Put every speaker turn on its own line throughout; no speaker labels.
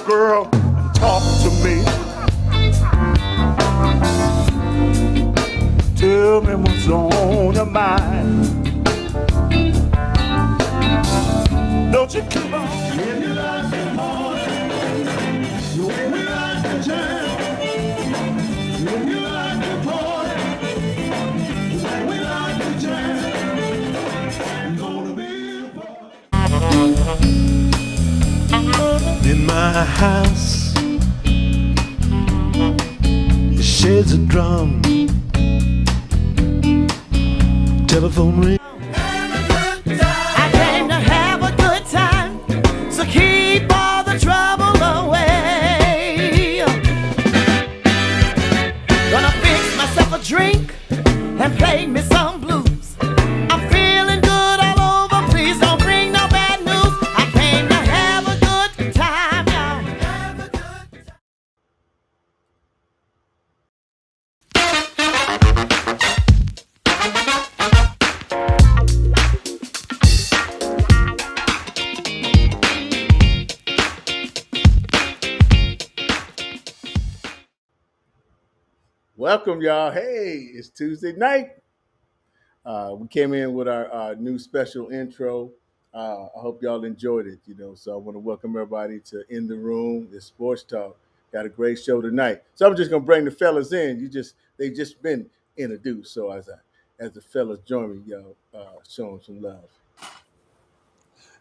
girl, and talk to me. Tell me what's on your mind. Don't you keep on. If you like the morning, you we like the jam. If you like the party, we like the jam. Gonna be a party. In my house, the shades of drum, telephone ring.
Drink and play me some blues. I'm feeling good all over. Please don't bring no bad news. I came to have a good time, y'all. Have a good time.
Welcome, y'all. Hey, it's Tuesday night. We came in with our new special intro. I hope y'all enjoyed it. So I want to welcome everybody to In the Room. It's Sports Talk. Got a great show tonight. So I'm just gonna bring the fellas in. They just been introduced. So as the fellas join me, y'all show them some love.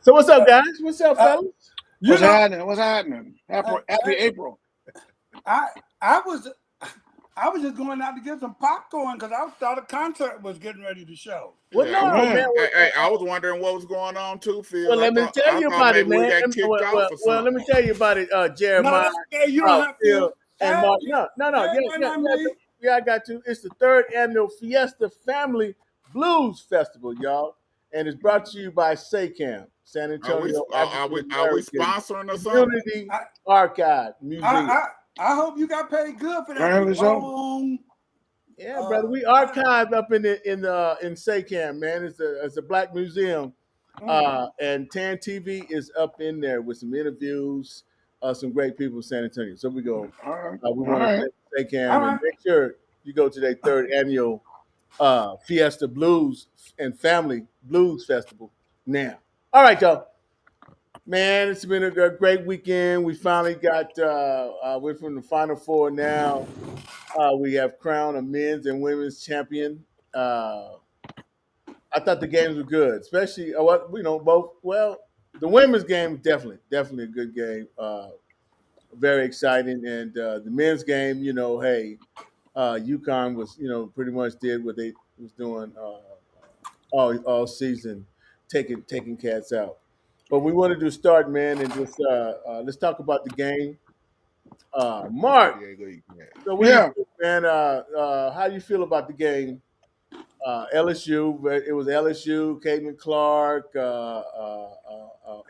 So what's up, guys? What's up, fellas?
What's happening? Happy April.
I was just going out to get some popcorn because I thought a concert was getting ready to show.
Well, no, man.
Hey, I was wondering what was going on too, Phil.
Well, let me tell you about it, man. Well, let me tell you about it, Jeremiah.
No, you don't have
Phil,
to.
and Mark. No. Yeah, I got to. It's the third annual Fiesta Family Blues Festival, y'all, and it's brought to you by SACAM, San Antonio.
Are we sponsoring or something?
Community Archive Museum.
I hope you got paid good for that.
Yeah, brother, we archived up in SACAM, man. It's a black museum, and TAAN TV is up in there with some interviews, some great people in San Antonio. So we go. We want to thank SACAM and make sure you go to their third annual Fiesta Blues and Family Blues Festival now. All right, y'all. Man, it's been a great weekend. We finally got we're from the Final Four now. We have crowned a men's and women's champion. I thought the games were good, especially both. Well, the women's game definitely a good game. Very exciting, and the men's game, UConn was pretty much did what they was doing all season, taking cats out. But we wanted to start, man, and just let's talk about the game. Mark, so man, how do you feel about the game? LSU, it was LSU, Caitlin Clark,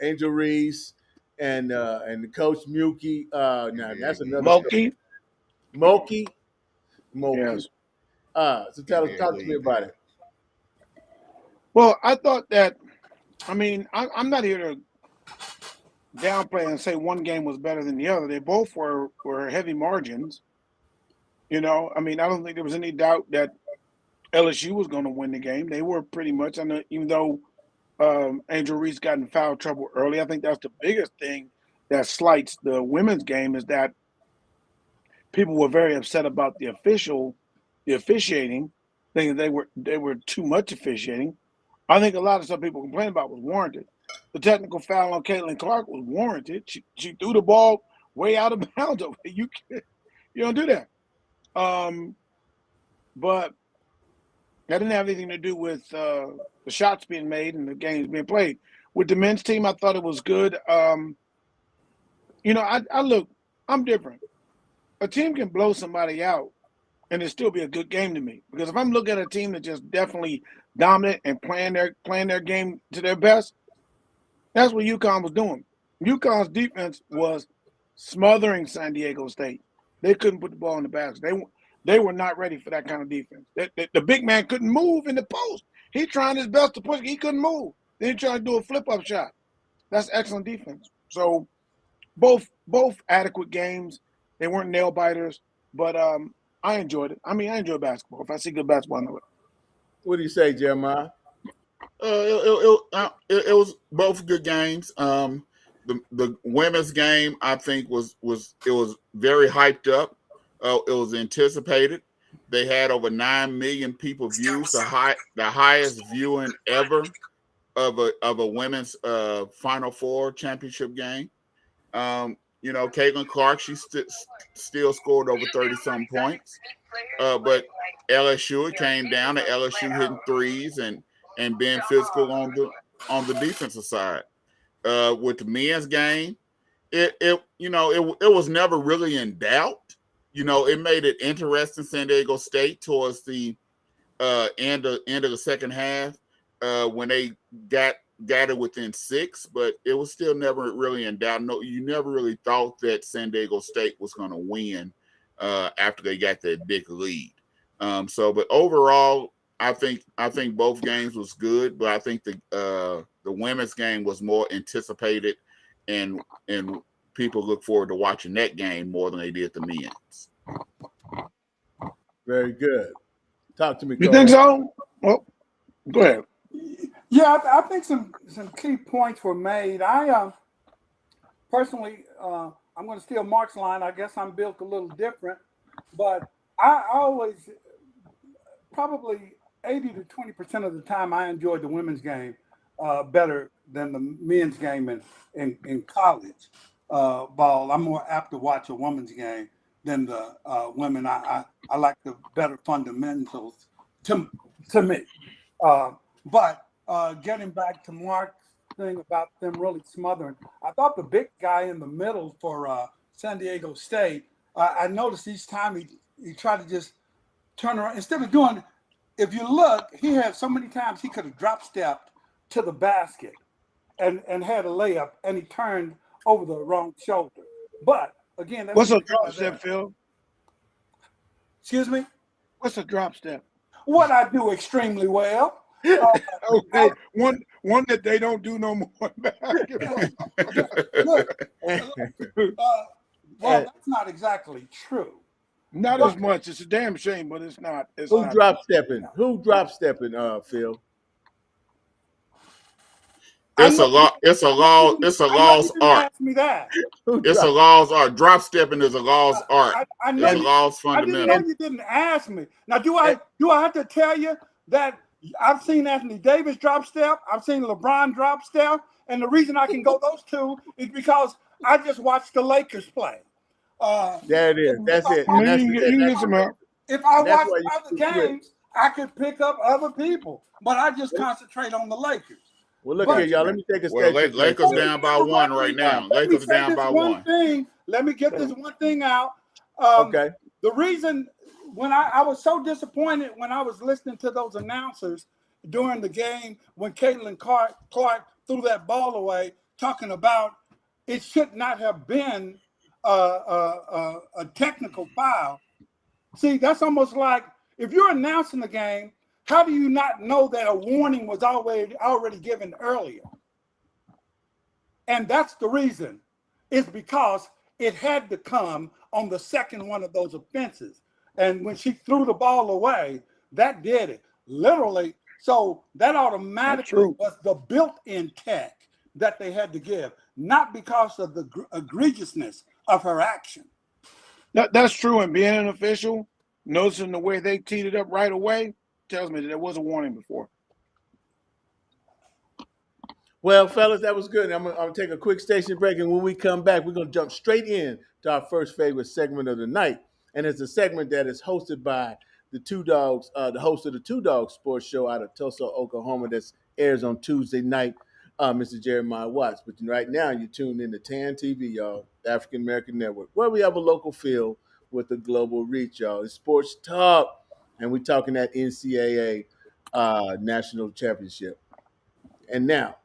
Angel Reese, and the coach Muki. Now that's another Moki.
Yes.
So talk to me about it.
Well, I thought that. I mean, I'm not here to downplay and say one game was better than the other. They both were heavy margins. I mean, I don't think there was any doubt that LSU was going to win the game. They were pretty much. I know, even though Angel Reese got in foul trouble early, I think that's the biggest thing that slights the women's game is that people were very upset about the officiating, thinking they were too much officiating. I think a lot of stuff people complain about was warranted. The technical foul on Caitlin Clark was warranted. She threw the ball way out of bounds. You don't do that. But that didn't have anything to do with the shots being made and the games being played. With the men's team, I thought it was good. I'm different. A team can blow somebody out and it still be a good game to me. Because if I'm looking at a team that just definitely dominant and playing their game to their best, that's what UConn was doing. UConn's defense was smothering San Diego State. They couldn't put the ball in the basket. They were not ready for that kind of defense. The big man couldn't move in the post. He trying his best to push. He couldn't move. Then he tried to do a flip-up shot. That's excellent defense. So both adequate games. They weren't nail biters, but I enjoyed it. I mean, I enjoy basketball. If I see good basketball, I know it.
What do you say, Jeremiah?
It was both good games. The women's game I think was very hyped up. It was anticipated. They had over 9 million people views, the highest viewing ever of a women's Final Four championship game. Caitlin Clark, still scored over 30 some points. But LSU, it came down to LSU hitting threes and being physical on the defensive side. With the men's game, it was never really in doubt. It made it interesting. San Diego State towards the end of the second half when they got it within 6, but it was still never really in doubt. No, you never really thought that San Diego State was going to win after they got that big lead. But overall, I think both games was good, but I think the women's game was more anticipated, and people look forward to watching that game more than they did the men's.
Very good. Talk to me,
You
Cole.
think so? Well, go ahead.
Yeah, I think some key points were made. I personally, I'm going to steal Mark's line. I guess I'm built a little different, but I always, probably 80 to 20% of the time, I enjoyed the women's game better than the men's game in college ball. I'm more apt to watch a women's game than the women. I like the better fundamentals to me. But getting back to Mark's thing about them really smothering, I thought the big guy in the middle for San Diego State, I noticed each time he tried to just turn around. Instead of doing, if you look, he had so many times he could have drop stepped to the basket and had a layup, and he turned over the wrong shoulder. But again,
What's a drop step, Phil?
Excuse me?
What's a drop step?
What I do extremely well.
Okay, one that they don't do no more in basketball.
Well, that's not exactly true.
Not as much. It's a damn shame, but it's not.
Who drop stepping? Who drop stepping? Phil.
It's a lost art.
Ask me that.
It's a lost art. Drop stepping is a lost art. It's a lost fundamental.
I didn't know you didn't ask me. Now, do I have to tell you that I've seen Anthony Davis drop step, I've seen LeBron drop step, and the reason I can go those two is because I just watched the Lakers play.
There it is. That's it.
If I watch other games, I could pick up other people, but I just concentrate on the Lakers.
Well, look here, y'all. Let me take a step.
Lakers down by 1 right now. Lakers down by 1.
Let me get this one thing out.
Okay.
The reason when I was so disappointed when I was listening to those announcers during the game when Caitlin Clark threw that ball away, talking about it should not have been a technical foul. See, that's almost like if you're announcing the game, how do you not know that a warning was already given earlier? And that's the reason. It's because it had to come on the second one of those offenses. And when she threw the ball away, that did it. Literally. So that automatically was the built-in tech that they had to give, not because of the egregiousness of her action.
That's true. And being an official, noticing the way they teed it up right away, tells me that there was a warning before.
Well, fellas, that was good. I'm gonna take a quick station break, and when we come back, we're gonna jump straight in to our first favorite segment of the night, and it's a segment that is hosted by the Two Dogs, the host of the Two Dogs Sports Show out of Tulsa, Oklahoma. That airs on Tuesday night, Mr. Jeremiah Watts. But right now, you're tuned in to TAAN TV, y'all, African American Network, where we have a local feel with a global reach, y'all. It's sports talk. And we're talking that NCAA national championship. And now,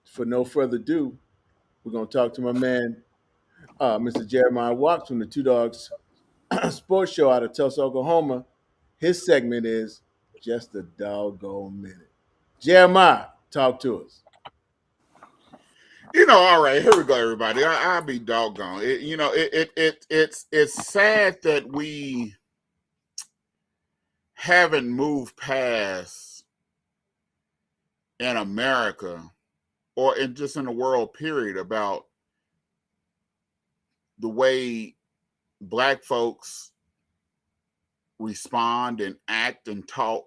for no further ado, we're going to talk to my man, Mr. Jeremiah Watts from the Two Dogs Sports Show out of Tulsa, Oklahoma. His segment is Just a Doggone Minute. Jeremiah, talk to us.
All right, here we go, everybody. I'll be doggone. It's sad that we haven't moved past in America or just in the world period about the way black folks respond and act and talk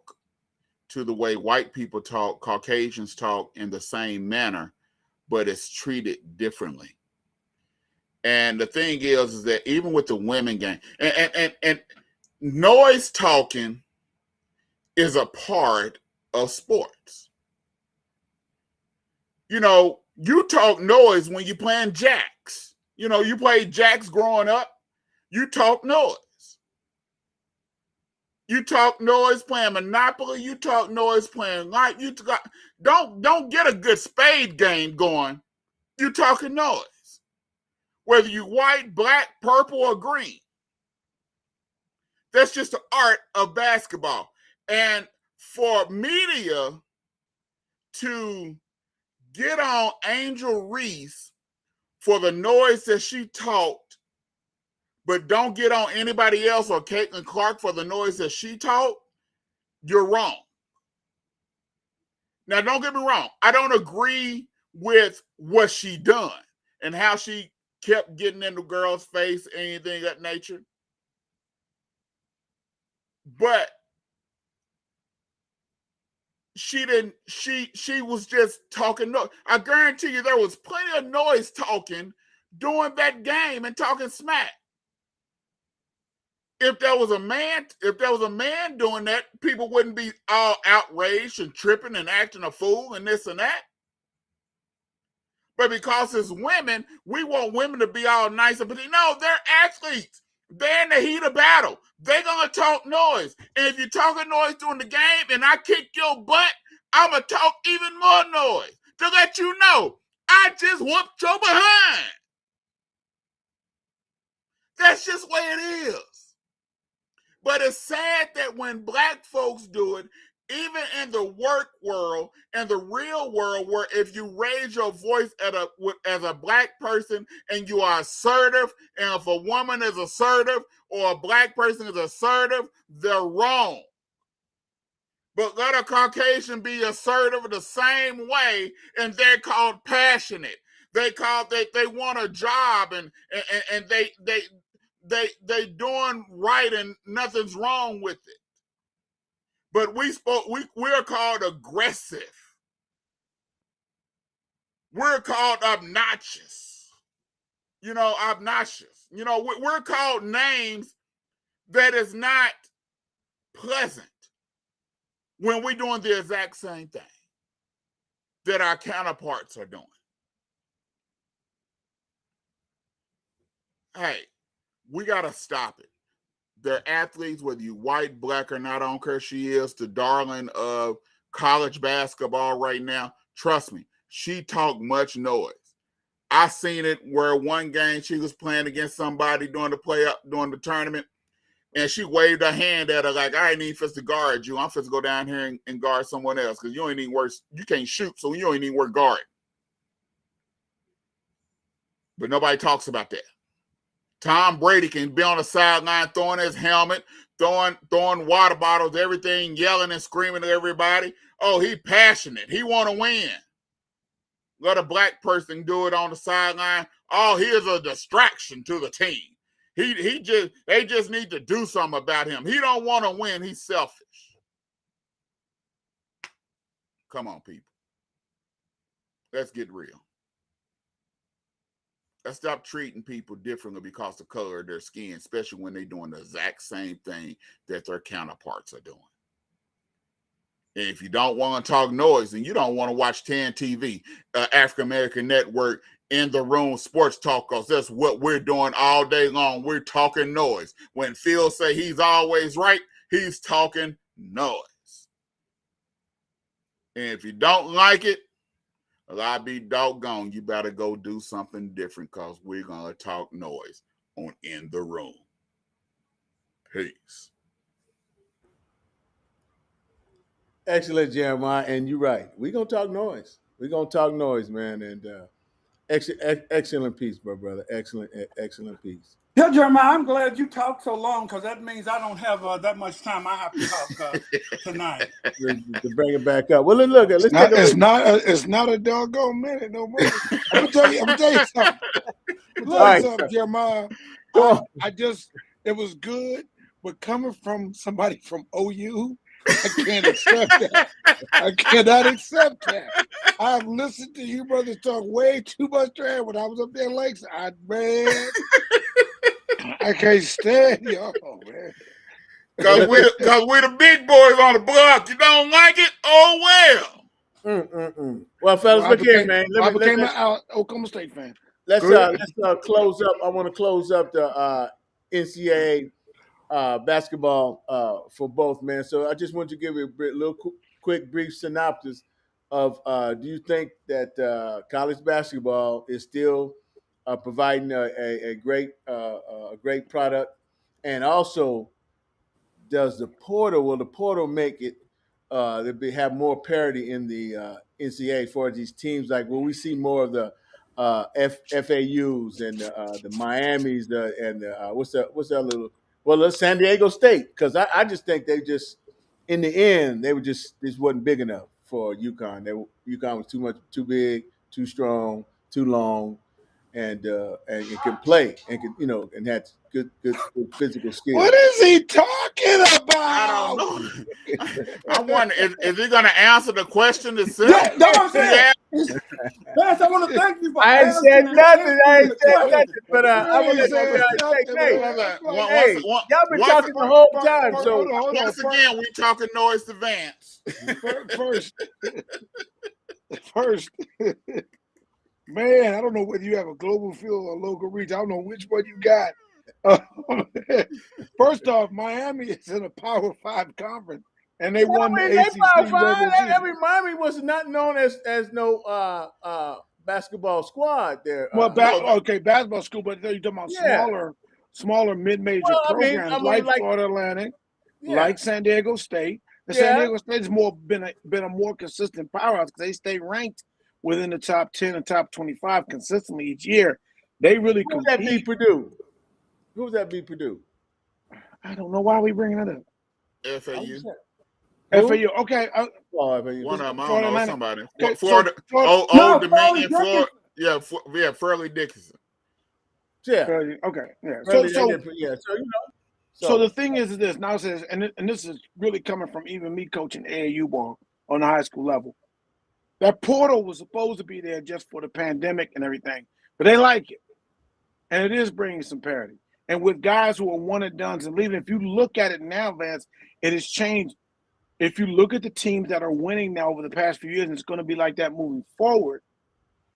to the way white people talk, Caucasians talk in the same manner, but it's treated differently. And the thing is that even with the women game, and noise talking is a part of sports. You talk noise when you're playing jacks. You played jacks growing up, you talk noise. You talk noise playing Monopoly. You talk noise playing light. Don't get a good spade game going. You talking noise. Whether you white, black, purple, or green. That's just the art of basketball. And for media to get on Angel Reese for the noise that she talked, but don't get on anybody else or Caitlin Clark for the noise that she talked, you're wrong. Now, don't get me wrong. I don't agree with what she done and how she kept getting in the girl's face, anything of that nature. But she didn't, she was just talking. No, I guarantee you there was plenty of noise talking during that game and talking smack. If there was a man doing that, people wouldn't be all outraged and tripping and acting a fool and this and that. But because it's women, we want women to be all nice and pretty. No, they're athletes. They're in the heat of battle. They're going to talk noise. And if you're talking noise during the game and I kick your butt, I'm going to talk even more noise to let you know I just whooped your behind. That's just the way it is. But it's sad that when black folks do it, even in the work world and the real world, where if you raise your voice as a black person and you are assertive, and if a woman is assertive or a black person is assertive, they're wrong. But let a Caucasian be assertive the same way, and they're called passionate. They want a job, and they doing right, and nothing's wrong with it. But we're called aggressive. We're called obnoxious. Obnoxious. We're called names that is not pleasant when we're doing the exact same thing that our counterparts are doing. Hey, we got to stop it. They're athletes, whether you white, black, or not. I don't care. She is the darling of college basketball right now. Trust me, she talked much noise. I seen it where one game she was playing against somebody during the tournament, and she waved her hand at her like, I ain't even supposed to guard you. I'm supposed to go down here and guard someone else because you ain't even worth. You can't shoot, so you ain't even worth guard. But nobody talks about that. Tom Brady can be on the sideline throwing his helmet, throwing water bottles, everything, yelling and screaming at everybody. Oh, he passionate. He want to win. Let a black person do it on the sideline. Oh, here's a distraction to the team. They just need to do something about him. He don't want to win. He's selfish. Come on, people. Let's get real. Let's stop treating people differently because of the color of their skin, especially when they're doing the exact same thing that their counterparts are doing. And if you don't want to talk noise, then you don't want to watch TAAN TV, African American Network, In the Room Sports Talk, because that's what we're doing all day long. We're talking noise. When Phil say he's always right, he's talking noise. And if you don't like it, well, I'll be doggone. You better go do something different because we're going to talk noise on In the Room. Peace.
Excellent, Jeremiah. And you're right. We're going to talk noise. We're going to talk noise, man. And Excellent piece, brother. Excellent piece.
Yeah, Jeremiah, I'm glad you talked so long because that means I don't have that much time I have to talk tonight.
To bring it back up. Well, look, let's take a look.
It's not a doggone minute no more. I'm gonna tell you something. Jeremiah. It was good, but coming from somebody from OU, I can't accept that. I cannot accept that. I've listened to you brothers talk way too much trash when I was up there in Lakeside, man. I can't stand y'all, man.
Cause we the big boys on the block. You don't like it? Oh
well. Well, fellas, look here, man.
I became an Oklahoma State fan.
Let's close up. I want to close up the NCAA basketball for both, man. So I just want to give you a little quick, brief synopsis of do you think that college basketball is still providing a great product, and also will the portal make it have more parity in the NCAA for these teams? Like, will we see more of the FAUs and the Miamis and what's that little? Well, let's San Diego State, because I just think they just in the end they were this wasn't big enough for UConn. UConn was too big, too strong, too long, and it can play and and had good physical skills.
What is he talking about?
I don't know. I wonder, is he going to answer the question itself?
Yeah, that's what I'm saying. Vance, I want to thank you for
I ain't said nothing. But I want to say, y'all been talking the whole time. So
once again, we talking noise to Vance.
First, man, I don't know whether you have a global field or local reach. I don't know which one you got. First off, Miami is in a Power 5 conference, and they won the ACC regular season.
Miami was not known as no basketball squad there.
Well, basketball school, but you're talking about smaller mid-major programs like Florida Atlantic, like San Diego State. San Diego State has been a more consistent powerhouse because they stay ranked within the top 10 and top 25 consistently each year. They really compete.
Who's that beat Purdue? Who's that beat Purdue?
I don't know why are we bringing it up.
FAU.
FAU. Okay.
One
of them. I don't know somebody.
Okay,
Florida. Old Dominion. Florida. Fairleigh Dickinson.
Yeah.
Okay. Yeah.
So
the thing is this. Now it says, and this is really coming from even me coaching AAU ball on the high school level. That portal was supposed to be there just for the pandemic and everything, but they like it, and it is bringing some parity. And with guys who are one and dones and leaving, if you look at it now, Vance, it has changed. If you look at the teams that are winning now over the past few years, and it's going to be like that moving forward,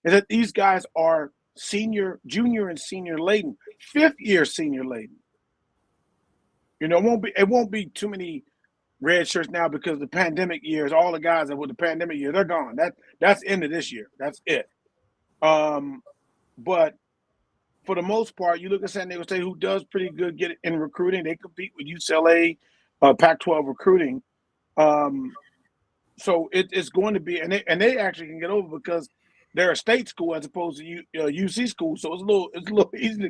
is that these guys are junior and senior laden, 5th year senior laden. It won't be too many red shirts now because the pandemic years, all the guys that were the pandemic year, they're gone. That's end of this year. That's it. But for the most part, you look at San Diego State, who does pretty good in recruiting. They compete with UCLA, Pac-12 recruiting. So it's going to be, and they actually can get over because they're a state school as opposed to UC school. So it's a little easy to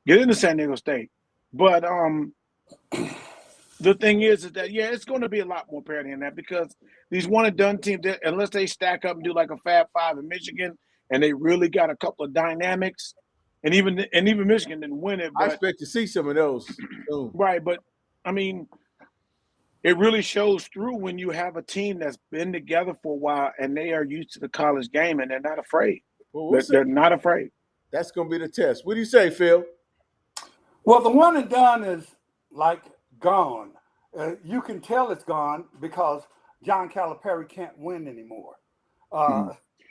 get into San Diego State. But the thing is that it's going to be a lot more parity in that because these one and done teams, unless they stack up and do like a Fab Five in Michigan, and they really got a couple of dynamics, and even Michigan didn't win it. But,
I expect to see some of those.
Right, but I mean, it really shows through when you have a team that's been together for a while and they are used to the college game and they're not afraid. They're not afraid.
That's going to be the test. What do you say, Phil?
Well, the one and done is like gone. You can tell it's gone because John Calipari can't win anymore.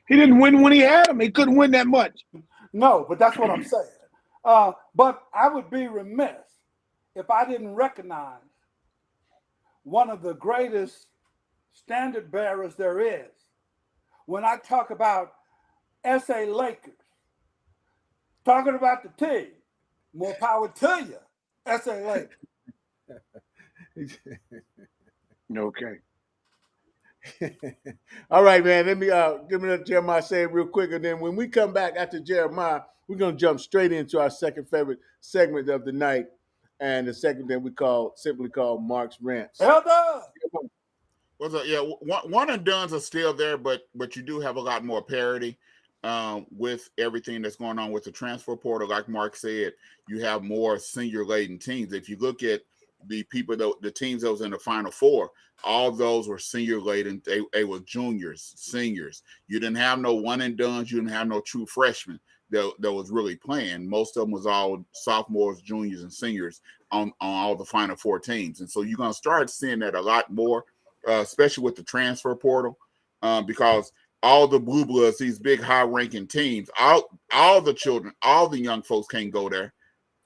He didn't win when he had him. He couldn't win that much.
No, but that's what I'm saying. But I would be remiss if I didn't recognize one of the greatest standard bearers there is. When I talk about SA Lakers, talking about the team, more power to you, SA Lakers.
Okay.
All right, man. Let me give me that Jeremiah say it real quick, and then when we come back after Jeremiah, we're gonna jump straight into our second favorite segment of the night, and the segment that we simply call Mark's rants.
Elder.
What's up? Yeah, one and dones are still there, but you do have a lot more parity with everything that's going on with the transfer portal. Like Mark said, you have more senior laden teams. If you look at the people, the teams that was in the Final Four, all those were senior laden. They were juniors, seniors. You didn't have no one and dones. You didn't have no true freshmen that was really playing. Most of them was all sophomores, juniors, and seniors on all the Final Four teams. And so you're going to start seeing that a lot more. Especially with the transfer portal, because all the blue bloods, these big high-ranking teams, all the children, all the young folks can't go there.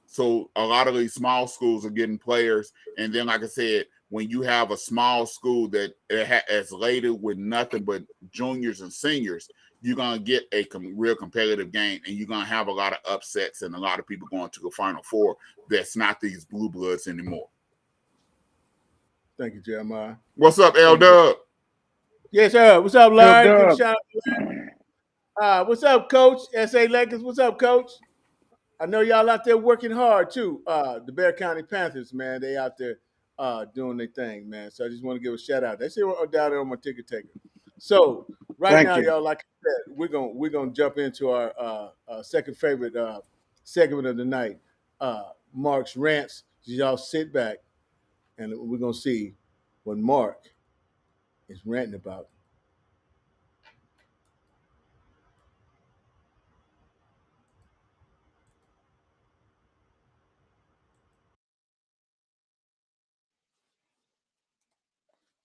So a lot of these small schools are getting players. And then, like I said, when you have a small school that is laden with nothing but juniors and seniors, you're going to get a real competitive game, and you're going to have a lot of upsets and a lot of people going to the Final Four that's not these blue bloods anymore.
Thank you, Jeremiah.
What's up, L Dub?
Yes, sir. What's up, Larry?
L-Dub.
Give a shout out. What's up, Coach? S.A. Lakers. What's up, Coach? I know y'all out there working hard too. The Bear County Panthers, man, they out there doing their thing, man. So I just want to give a shout out. They say we're down there on my ticket taker. So
Thank
now,
you.
y'all, like I said, we're gonna jump into our second favorite segment of the night, Mark's rants. So y'all sit back, and we're gonna see what Mark is ranting about.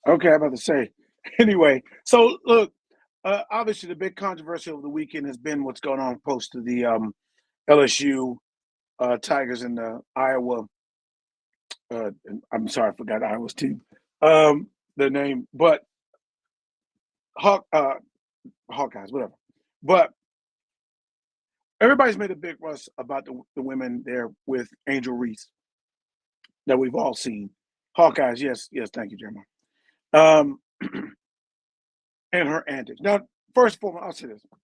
Okay, I'm about to say. Anyway, so look, obviously the big controversy over the weekend has been what's going on post to the LSU Tigers and the Iowa. I'm sorry, I forgot Iowa's team, the name, but Hawkeyes, whatever. But everybody's made a big fuss about the women there with Angel Reese that we've all seen. Hawkeyes, yes, thank you, Jeremiah. And her antics. Now, first of all, I'll say this. A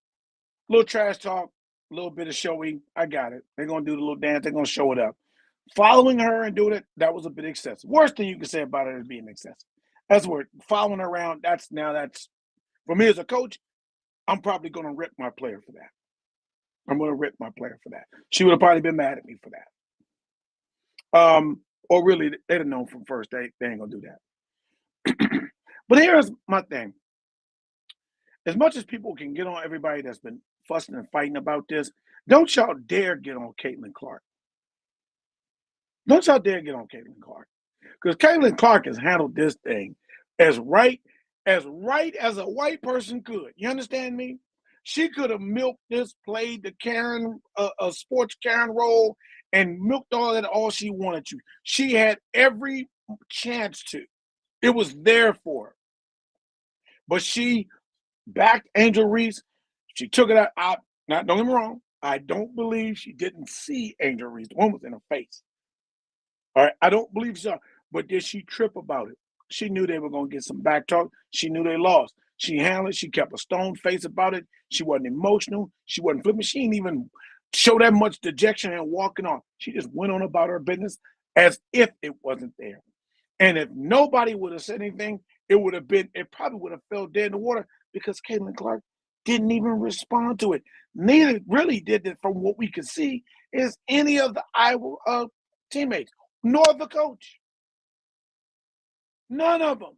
little trash talk, a little bit of showing. I got it. They're going to do the little dance. They're going to show it up. Following her and doing it, that was a bit excessive. Worst thing you can say about it is being excessive. That's where following her around, that's for me as a coach, I'm probably going to rip my player for that. I'm going to rip my player for that. She would have probably been mad at me for that. Or really, they'd have known from first they ain't going to do that. But here's my thing. As much as people can get on everybody that's been fussing and fighting about this, don't y'all dare get on Caitlin Clark. Don't y'all dare get on Caitlin Clark. Because Caitlin Clark has handled this thing as right as a white person could. You understand me? She could have milked this, played the Karen, a sports Karen role, and milked all she wanted to. She had every chance to. It was there for her. But she backed Angel Reese. She took it out. Don't get me wrong. I don't believe she didn't see Angel Reese. The one was in her face. All right. I don't believe so. But did she trip about it? She knew they were going to get some back talk. She knew they lost. She handled it. She kept a stone face about it. She wasn't emotional. She wasn't flipping. She didn't even show that much dejection and walking off. She just went on about her business as if it wasn't there. And if nobody would have said anything, it probably would have fell dead in the water because Caitlin Clark didn't even respond to it. Neither really did it from what we could see is any of the Iowa teammates, nor the coach. None of them.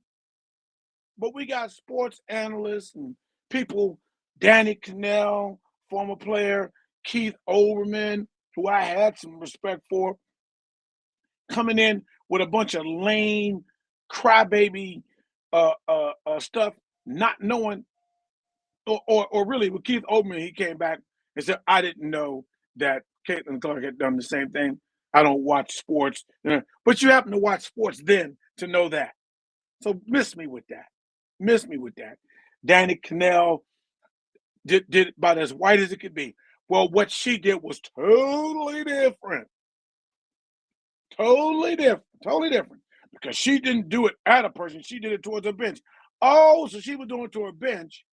But we got sports analysts and people, Danny Cannell, former player, Keith Olbermann, who I had some respect for, coming in with a bunch of lame, crybaby stuff, not knowing, or really with Keith Olbermann, he came back and said, I didn't know that Caitlin Clark had done the same thing. I don't watch sports. But you happen to watch sports then to know that. So miss me with that. Danny Cannell did about as white as it could be. Well, what she did was totally different. Totally different. Because she didn't do it at a person. She did it towards a bench. Oh, so she was doing it to her bench.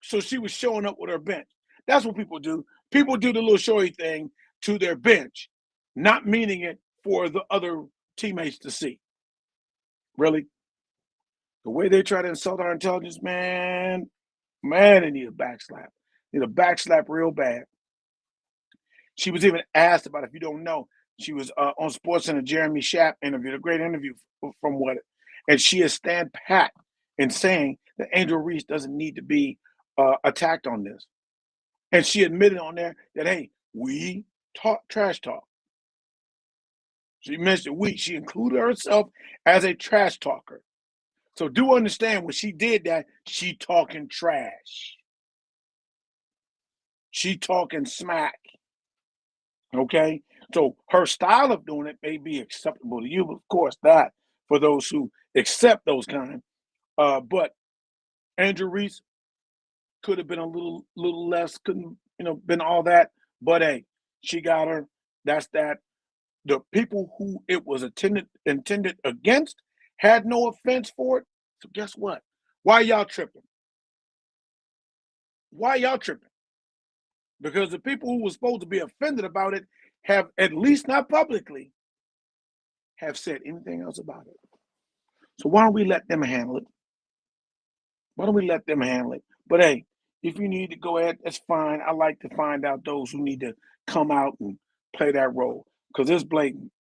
So she was showing up with her bench. That's what people do. People do the little showy thing to their bench, not meaning it for the other teammates to see. Really? The way they try to insult our intelligence, man, they need a backslap. Need a backslap real bad. She was even asked about, if you don't know, she was on SportsCenter, Jeremy Schaap interviewed, a great interview from what, and she is stand pat in saying that Angel Reese doesn't need to be attacked on this. And she admitted on there that, hey, we talk trash talk. She mentioned we. She included herself as a trash talker. So do understand when she did that, she talking trash. She talking smack. Okay? So her style of doing it may be acceptable to you, but of course that for those who accept those kind. But Andrew Reese could have been a little less, couldn't, been all that. But hey, she got her. That's that. The people who it was intended against had no offense for it. So guess what? Why y'all tripping? Why y'all tripping? Because the people who were supposed to be offended about it have, at least not publicly, have said anything else about it. So why don't we let them handle it? Why don't we let them handle it? But hey, if you need to go ahead, that's fine. I like to find out those who need to come out and play that role, because it's blatant.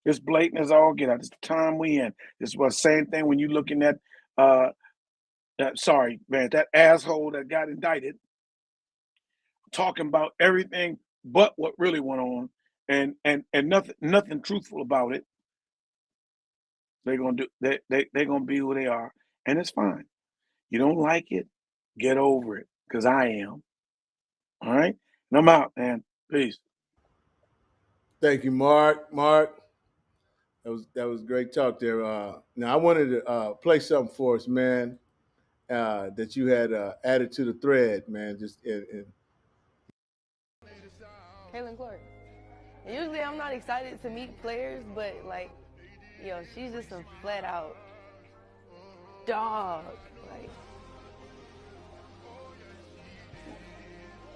It's blatant as all get out. It's the time we in. It's the same thing when you're looking at, sorry, man, that asshole that got indicted, talking about everything but what really went on, and nothing truthful about it. They're gonna do. They're gonna be who they are, and it's fine. You don't like it, get over it, because I am. All right, and I'm out, man. Peace.
Thank you, Mark. Mark, that was great talk there. Now I wanted to play something for us, man. That you had added to the thread, man. Just
Kaylin Clark. And usually I'm not excited to meet players, but like, yo, she's just a flat out dog. Like,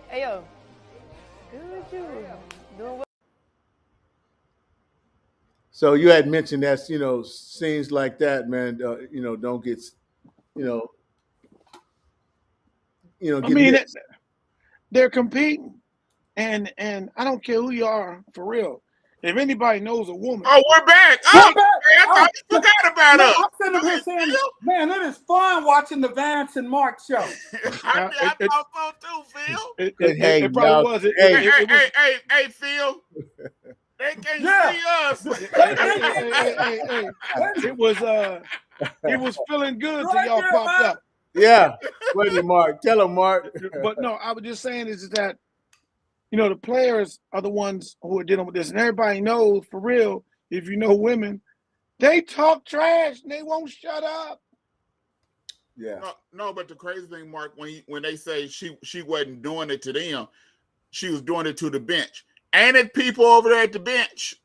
hey yo, good with you. Doing well.
So you had mentioned that scenes like that, man. Don't get you know
I
get
mean,
mixed.
they're competing, and I don't care who you are, for real. If anybody knows a woman,
Oh, we're back.
We're
Oh,
back.
I
Oh,
thought you forgot about
no,
us.
I'm sitting up here saying, man, it is fun watching the Vance and Marc show.
I thought so too, Phil.
Hey,
it probably
y'all,
was.
hey,
Hey,
It was.
hey, Phil. They can't
Yeah.
see us.
Hey. It was feeling good till y'all popped up.
yeah. Wait a minute, Mark. Tell him, Mark.
But no, I was just saying is that, the players are the ones who are dealing with this, and everybody knows, for real, if you know women, they talk trash and they won't shut up.
Yeah.
No, but the crazy thing, Mark, when they say she wasn't doing it to them, she was doing it to the bench. Ain't it people over there at the bench?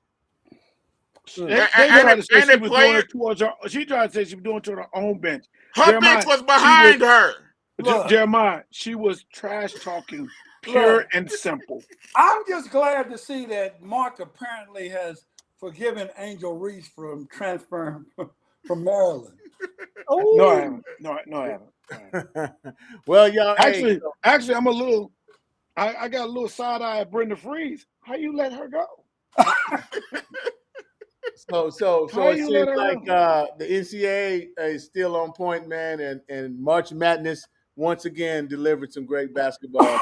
They tried to say she was doing
player?
it towards her. She tried to say she was doing it to her own bench.
Her bench was behind her.
Look.
Jeremiah, she was trash talking, pure and simple.
I'm just glad to see that Marc apparently has forgiven Angel Reese from transferring from Maryland.
No, I haven't. No, I haven't.
Well, y'all.
Actually, I'm a little. I got a little side eye at Brenda Freeze. How you let her go?
So it seems like the NCAA is still on point, man, and March Madness once again delivered some great basketball,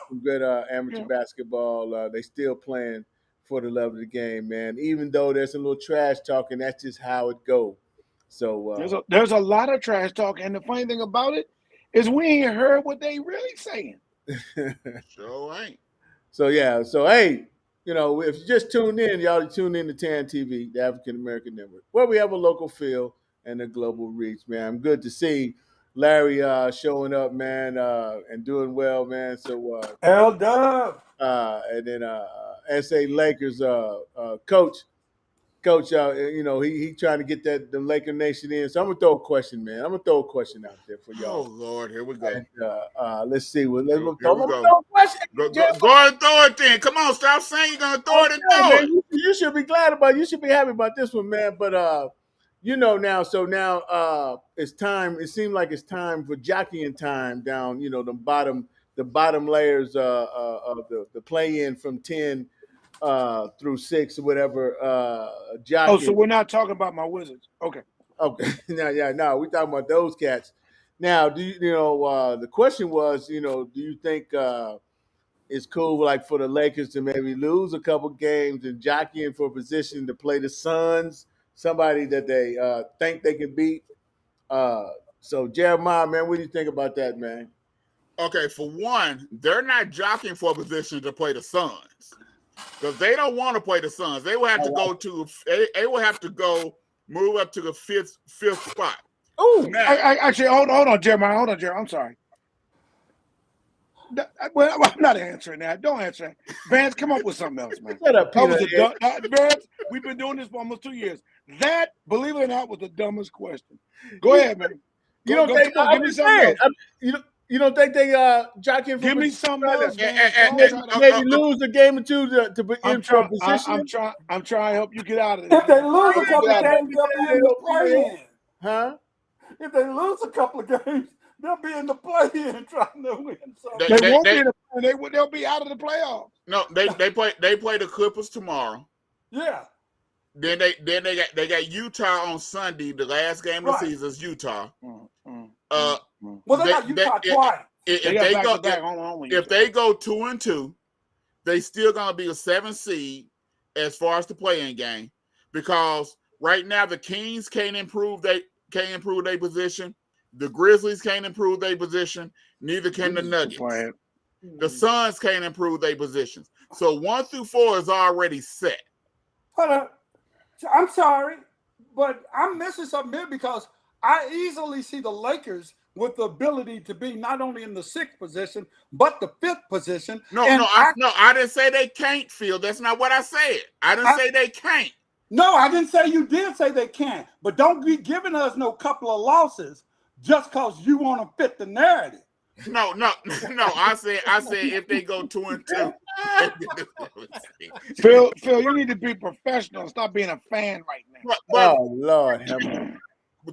some good amateur basketball. They still playing for the love of the game, man. Even though there's a little trash talking, that's just how it goes. So
there's a lot of trash talk, and the funny thing about it is we ain't heard what they really saying.
Sure ain't.
So yeah, hey, if you just tuned in, y'all tune in to TAAN TV, the African American Network, where we have a local feel and a global reach, man. I'm good to see Larry showing up, man, and doing well, man. So
L-Dub.
and then SA Lakers coach Coach, he trying to get the Laker Nation in. So I'm gonna throw a question, man. I'm gonna throw a question out there for
Oh
y'all.
Lord, here we go.
And, let's see. Well, let's
Here we go.
throw a question.
Go and throw it then. Come on, stop saying you're gonna throw it and throw
Man,
it.
you should be glad about. You should be happy about this one, man. But now. So now, it's time. It seems like it's time for jockeying time down. The bottom layers of the play in from 10 through 6 or whatever. Jockeying.
Oh, so we're not talking about my Wizards. Okay.
Okay. No, we talking about those cats. Now, the question was, do you think it's cool, like for the Lakers to maybe lose a couple games and jockeying for a position to play the Suns, somebody that they think they can beat? So Jeremiah, man, what do you think about that, man?
Okay, for one, they're not jockeying for a position to play the Suns because they don't want to play the Suns. They will have to go to. They will have to go move up to the fifth spot.
Oh, actually, hold on, Jeremiah. I'm sorry. Well, I'm not answering that. Don't answer that. Vance, come up with something else, man.
Shut up, Peter.
Vance, we've been doing this for almost 2 years. That, believe it or not, was the dumbest question. Go ahead, man.
You don't think?
Give me something else.
You don't think they jockeying for?
Give me something else,
maybe lose a game or two to be in for a position.
I'm trying to help you get out of this.
If they lose a couple of games, they'll be in the play-in.
Huh?
If they lose a couple of games, they'll be in the play-in trying to win. So
they won't be in the play-in. They'll be out of the playoffs.
No, they play the Clippers tomorrow.
Yeah.
Then they got Utah on Sunday. The last game of the season is Utah.
Well, they got Utah twice.
If they go 2-2, they still gonna be a 7 seed as far as the play-in game, because right now the Kings can't improve their position. The Grizzlies can't improve their position. Neither can the Nuggets. The Suns can't improve their positions. So 1 through 4 is already set.
Hold on. I'm sorry, but I'm missing something here because I easily see the Lakers with the ability to be not only in the 6th position, but the 5th position.
I didn't say they can't, Phil. That's not what I said. I didn't say they can't.
No, I didn't say you did say they can't. But don't be giving us no couple of losses just because you want to fit the narrative.
No. I said if they go 2-2.
Phil, you need to be professional. Stop being a fan right now.
Oh Lord,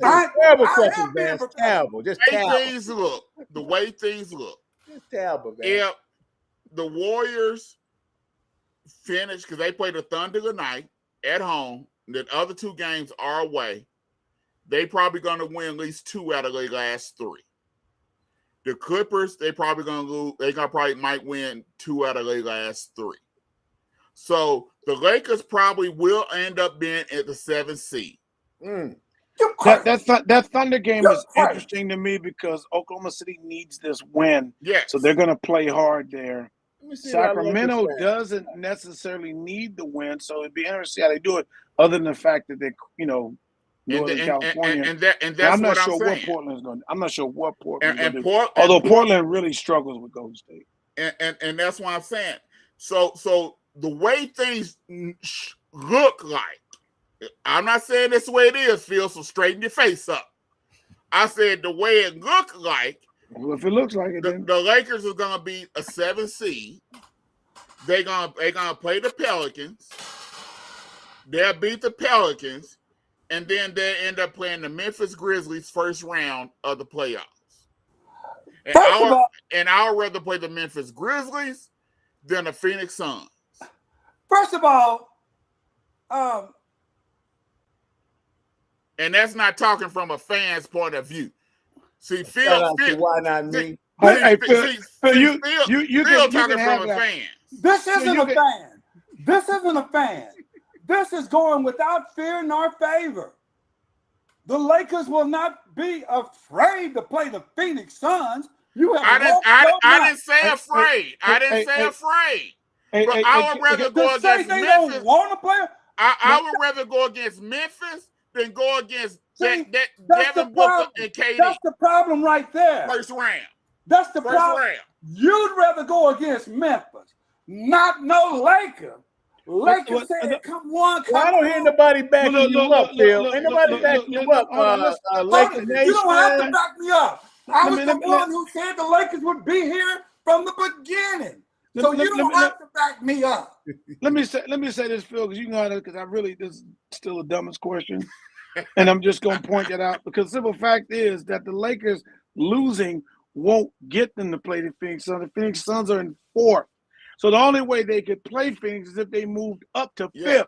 terrible question, man. Terrible. Just terrible.
The way things look.
Just terrible, man.
If the Warriors finish, because they play the Thunder tonight at home, the other 2 games are away, they probably going to win at least 2 out of their last 3. The Clippers, they probably going to lose. They probably might win 2 out of their last 3. So the Lakers probably will end up being at the 7th seed.
That Thunder game is interesting to me because Oklahoma City needs this win.
Yes.
So they're going to play hard there. Sacramento doesn't necessarily need the win, so it'd be interesting how they do it. Other than the fact that they, Northern California,
and that's
I'm not
what
sure
I'm
what
saying.
Portland's going. I'm not sure what Portland's going to do. Although Portland really struggles with Golden State,
and that's what I'm saying. So the way things look like, I'm not saying that's the way it is, Phil. So straighten your face up. I said the way it looked like.
Well, if it looks like it,
the Lakers are going to be a 7 seed. They're gonna play the Pelicans. They'll beat the Pelicans, and then they end up playing the Memphis Grizzlies first round of the playoffs. And I would rather play the Memphis Grizzlies than the Phoenix Suns.
First of all,
and that's not talking from a fan's point of view. See, Phil,
why not me?
Phil, you
talking from a fan.
This isn't a fan. This isn't a fan. This is going without fear nor favor. The Lakers will not be afraid to play the Phoenix Suns.
I didn't say afraid. I didn't say afraid. But I would rather go against
they
Memphis.
Don't want to play.
I would rather go against Memphis than go against Devin Booker and KD.
That's the problem right there.
First round.
That's the problem. You'd rather go against Memphis, not no Laker. Lakers said, "Come one, come
Well, I don't hear
on."
nobody backing you up, Phil. Ain't nobody backing you up.
Hold on, let's
Lakers
You don't have to
Nation.
back me up. I was
me-
the
let me-
one who said the Lakers would be here from the beginning. So you don't have to back me up.
Let me say this, Phil, because you know because this is still the dumbest question, and I'm just gonna point that out because the simple fact is that the Lakers losing won't get them to play the Phoenix Suns. The Phoenix Suns are in fourth, so the only way they could play Phoenix is if they moved up to fifth,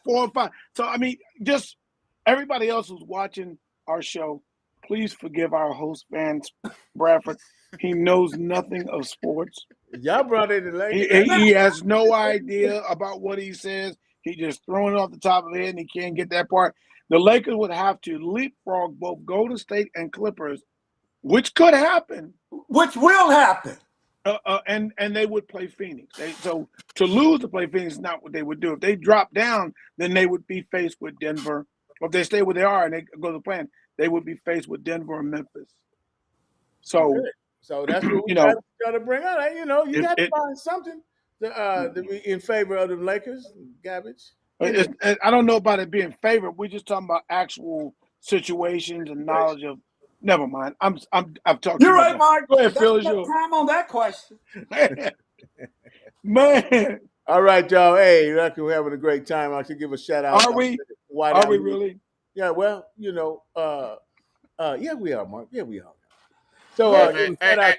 4 and 5. So I mean, just everybody else who's watching our show, please forgive our host, Vance Bradford. He knows nothing of sports.
Y'all brought in the Lakers.
He has no idea about what he says. He just throwing it off the top of his head, and he can't get that part. The Lakers would have to leapfrog both Golden State and Clippers, which could happen.
Which will happen.
And they would play Phoenix. So to lose to play Phoenix is not what they would do. If they drop down, then they would be faced with Denver. Or if they stay where they are and they go to the plan, they would be faced with Denver and Memphis. So
that's what we got to bring out. You know, you got to find something to be in favor of the Lakers. Garbage.
Anyway. I don't know about it being favorite. We're just talking about actual situations and knowledge of. Never mind. I've talked.
You're right, Mark.
Go ahead, Phil.
No time on that question.
Man.
All right, y'all. Hey, we're having a great time. I should give a shout out.
Are we? Are we really?
Yeah. Well, you know. Yeah, we are, Mark. Yeah, we are. So,
that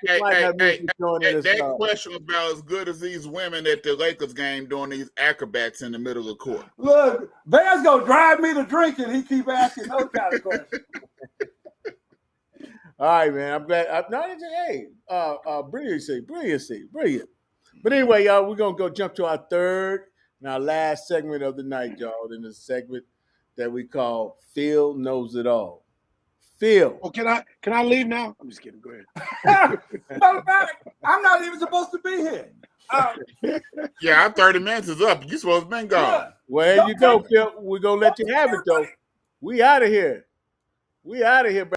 question was about as good as these women at the Lakers game doing these acrobats in the middle of the court.
Look, Vance gonna drive me to drinking. He keep asking those kind of questions.
All right, man. I'm glad. Brilliant. But anyway, y'all, we're gonna go jump to our third and our last segment of the night, y'all. In this segment that we call "Phil Knows It All." Phil.
Oh, can I leave now? I'm just kidding. Go ahead.
Matter of fact, I'm not even supposed to be here.
Yeah, our 30 minutes is up. You supposed to be gone.
Yeah.
Well, there you go, Phil. We're gonna let you have it though. We out of here. Bro.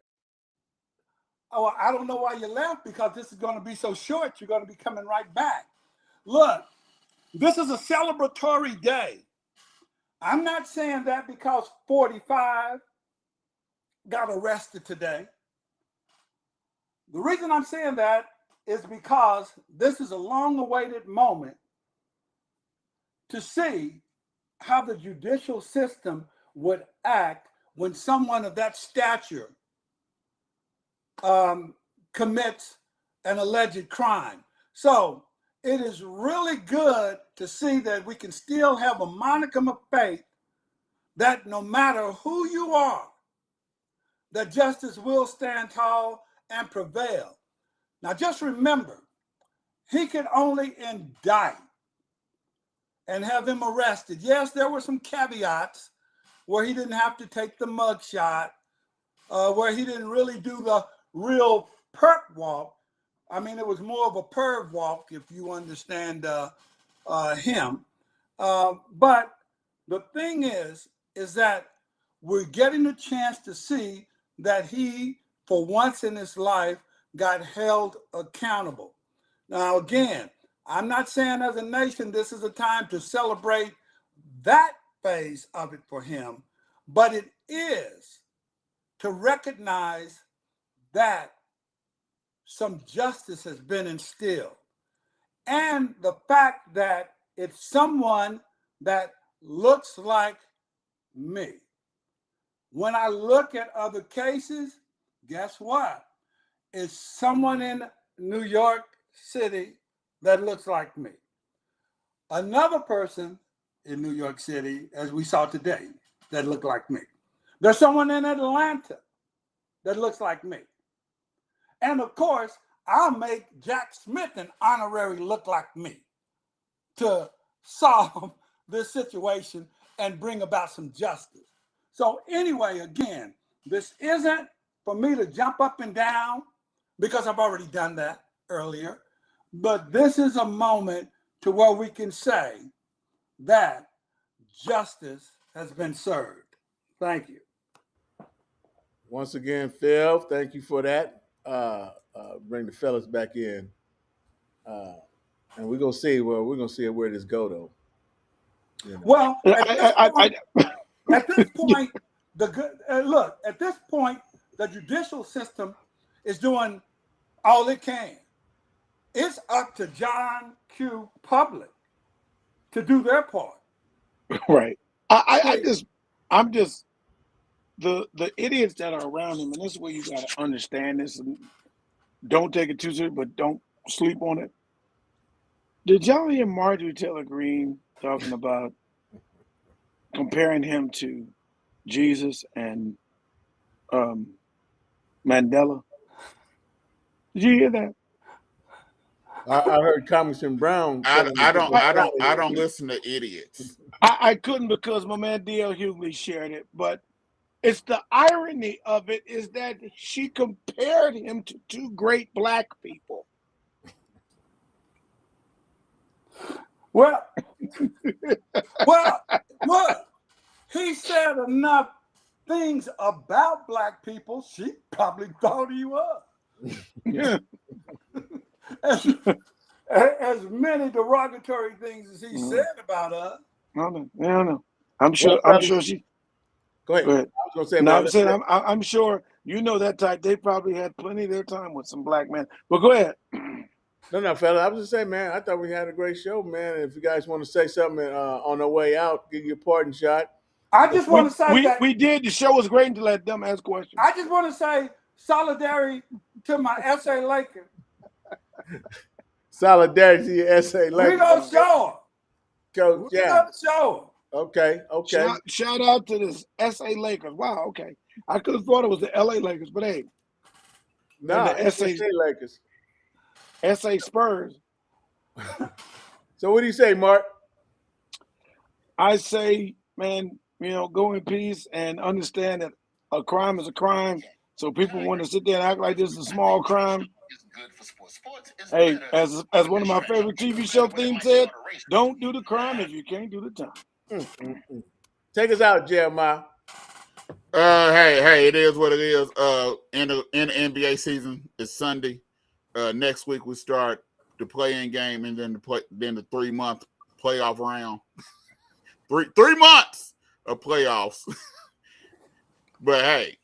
Oh, I don't know why you left because this is going to be so short. You're going to be coming right back. Look, this is a celebratory day. I'm not saying that because 45 got arrested today. The reason I'm saying that is because this is a long-awaited moment to see how the judicial system would act when someone of that stature commits an alleged crime. So it is really good to see that we can still have a modicum of faith that no matter who you are, that justice will stand tall and prevail. Now just remember, he could only indict and have him arrested. Yes, there were some caveats where he didn't have to take the mug shot, where he didn't really do the real perp walk. I mean, it was more of a perv walk, if you understand him. But the thing is that we're getting a chance to see that he, for once in his life, got held accountable. Now, again, I'm not saying as a nation this is a time to celebrate that phase of it for him, but it is to recognize that some justice has been instilled. And the fact that it's someone that looks like me. When I look at other cases, guess what? It's someone in New York City that looks like me. Another person in New York City, as we saw today, that looked like me. There's someone in Atlanta that looks like me. And of course, I'll make Jack Smith an honorary look like me to solve this situation and bring about some justice. So anyway, again, this isn't for me to jump up and down because I've already done that earlier, but this is a moment to where we can say that justice has been served. Thank you.
Once again, Phil, thank you for that. Bring the fellas back in, and we're gonna see where this go though.
Well,
I
at this point, at this point, the judicial system is doing all it can. It's up to John Q. Public to do their part.
right. I'm just the idiots that are around him, and this is where you got to understand this and don't take it too serious, but don't sleep on it. Did y'all hear Marjorie Taylor Greene talking about comparing him to Jesus and Mandela? Did you hear that?
I heard Congressman Brown.
I don't listen to idiots.
I couldn't because my man D.L. Hughley shared it, but it's the irony of it is that she compared him to two great black people.
Well, look, he said enough things about black people. She probably thought he was.
Yeah.
As many derogatory things as he said about us.
I don't know. I'm sure she.
Go ahead. I was gonna say.
No, I'm sure you know that type. They probably had plenty of their time with some black men. But go ahead.
No, fella. I was just saying, man. I thought we had a great show, man. If you guys want to say something on the way out, give you a parting shot.
I just want to say that
we did. The show was great to let them ask questions.
I just want to say solidarity to my SA Lakers.
Solidarity to your SA Lakers.
We gonna show them.
Coach,
We gonna show them.
Okay.
Shout out to the SA Lakers. Wow. Okay. I could have thought it was the LA Lakers, but hey.
No,
the
SA Lakers.
SA Spurs.
So what do you say, Mark?
I say, man, go in peace and understand that a crime is a crime. So people want to sit there and act like this is a small crime. Hey, as one of my favorite TV show themes said, don't do the crime if you can't do the time.
Take us out, Jeremiah.
Hey, it is what it is. In the NBA season, it's Sunday. Next week we start the play-in game, and then the 3-month playoff round. three months of playoffs. But hey,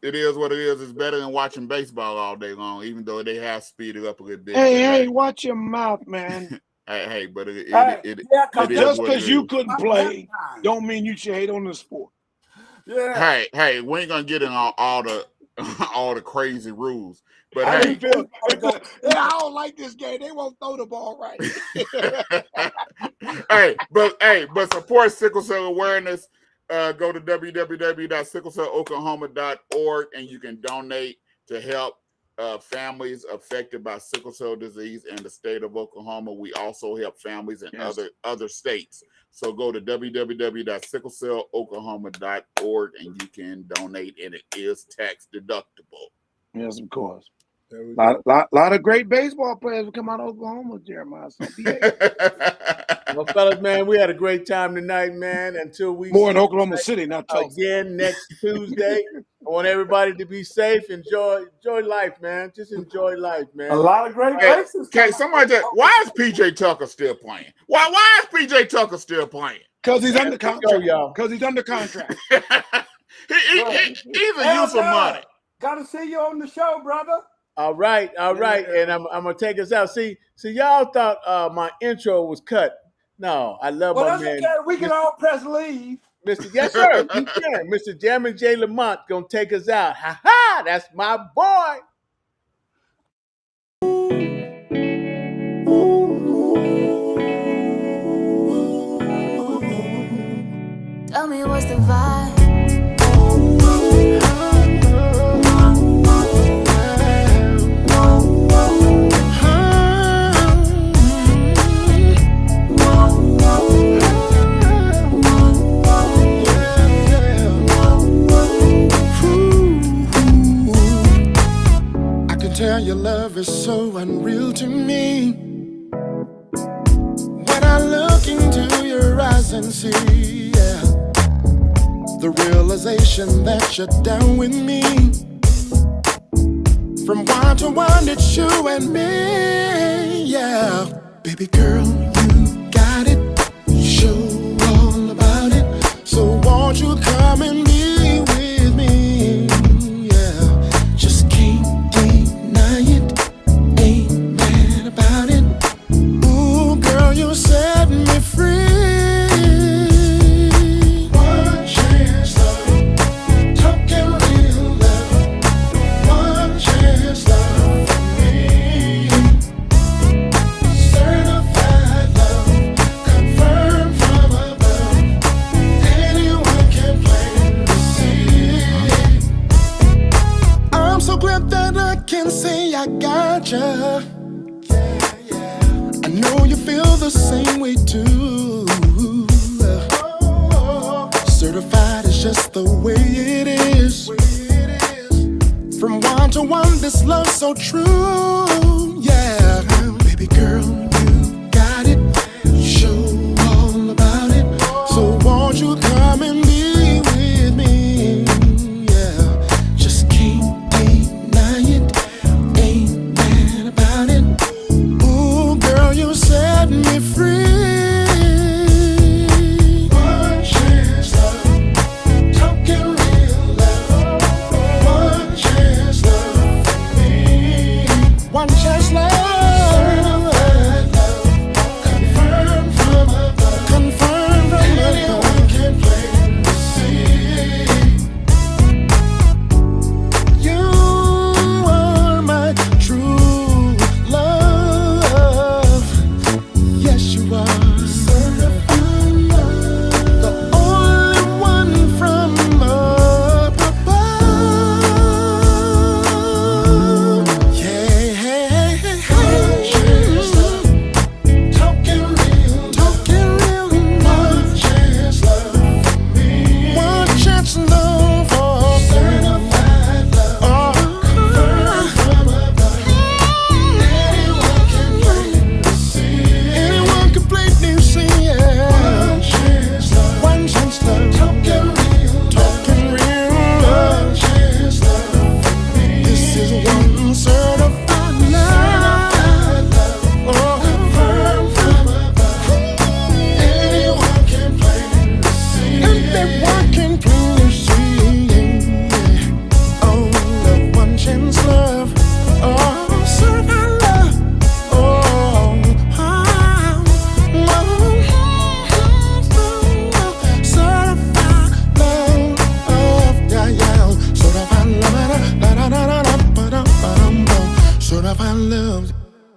it is what it is. It's better than watching baseball all day long, even though they have speeded up a little bit.
Hey, watch your mouth, man.
but it
just because you couldn't play, don't mean you should hate on the sport.
Yeah.
Hey, we ain't gonna get in all the crazy rules. But
I don't like this game. They won't throw the ball right.
but support sickle cell awareness. Go to www.sicklecelloklahoma.org and you can donate to help families affected by sickle cell disease in the state of Oklahoma. We also help families in other states. So go to www.sicklecelloklahoma.org and you can donate, and it is tax deductible.
Yes, of course. Lot of great baseball players will come out of Oklahoma, Jeremiah. So
well, fellas, man, we had a great time tonight, man. Until we
more in Oklahoma City, not Tulsa.
Again next Tuesday. I want everybody to be safe. Enjoy life, man. Just enjoy life, man.
A lot of great places.
Okay, somebody said, why is PJ Tucker still playing? Why is PJ Tucker still playing?
Because he's under contract. Because he's under contract.
He's a use of money.
Got to see you on the show, brother.
All right. And I'm gonna take us out. See, y'all thought my intro was cut. No, I love my man.
Okay. We can all press leave.
Mr. Yes, sir. You can. Mr. Jammin' J. Lamont gonna take us out. Ha ha! That's my boy.
Tell me what's the vibe.
Tell your love is so unreal to me. When I look into your eyes and see, the realization that you're down with me. From one to one, it's you and me, yeah. Baby girl, you got it. Show glad that I can say I got ya. I know you feel the same way too. Certified is just the way it is. From one to one, this love's so true. Yeah, baby girl, you got it. You show all about it. So won't you come and be with me? Yeah, just can't deny it. Ain't mad about it. Ooh, girl, you set me free. One chance, love, talking real love. One chance, love for me. One chance, love. Certified love, confirmed from above. Confirmed from above. Anyone can plain to see. You are my true love. Yes, you are. Certified love. The only one from up above. Yeah. Chance love. Talking real. Talking real. One chance love for me. One chance love for me. Certified love. Confirmed from above. Anyone can plainly see. Anyone can plainly see. Yeah. One chance love. One chance love. Talking real. Talking real. One chance love for me. This is one certified love. Confirmed from above. Anyone can plainly see. Anyone can plainly see. Oh, love, one chance love. Oh, certified love. Oh, certified love. Yeah. Certified love. Certified love.